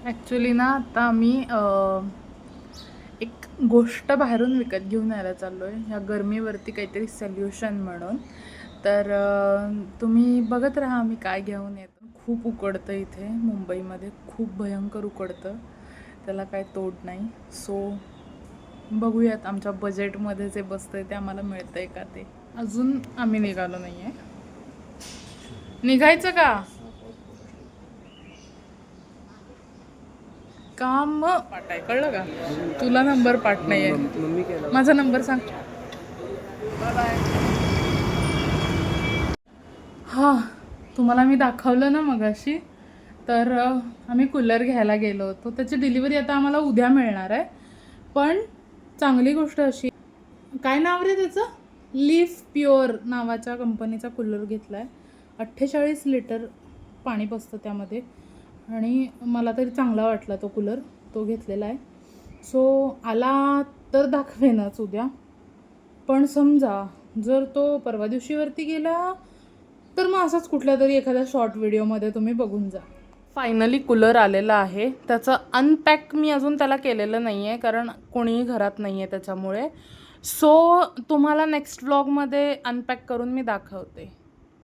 Actually ना आता आम्ही एक गोष्ट बाहेरून विकत घेऊन यायला चाललो आहे ह्या गरमीवरती काहीतरी सोल्युशन म्हणून. तर तुम्ही बघत राहा आम्ही काय घेऊन येतो. खूप उकडतं इथे मुंबईमध्ये, खूप भयंकर उकडतं, त्याला काय तोड नाही. सो बघूयात आमच्या बजेटमध्ये जे बसतं आहे ते आम्हाला मिळतं आहे का ते. अजून आम्ही निघालो नाही आहे. निघायचं का काम पाठ आहे, कळलं का तुला? नंबर पाठ नाही आहे, माझा नंबर सांग. हां, तुम्हाला मी दाखवलं ना मगाशी. तर आम्ही कूलर घ्यायला गेलो होतो, त्याची डिलिव्हरी आता आम्हाला उद्या मिळणार आहे. पण चांगली गोष्ट अशी, काय नाव रे त्याचं, लीफ प्युअर नावाच्या कंपनीचा कूलर घेतला आहे. 48 लिटर पाणी बसतं त्यामध्ये आणि मला तरी चांगला वाटला तो कूलर, तो घेतलेला आहे. सो आला तर दाखवेनच उद्या. पण समजा जर तो परवा दिवशीवरती गेला तर मग असाच कुठल्या तरी एखाद्या शॉर्ट व्हिडिओमध्ये तुम्ही बघून जा. फायनली कूलर आलेला आहे. त्याचं अनपॅक मी अजून त्याला केलेलं नाही आहे, कारण कोणीही घरात नाही आहे त्याच्यामुळे. सो तुम्हाला नेक्स्ट व्लॉगमध्ये अनपॅक करून मी दाखवते.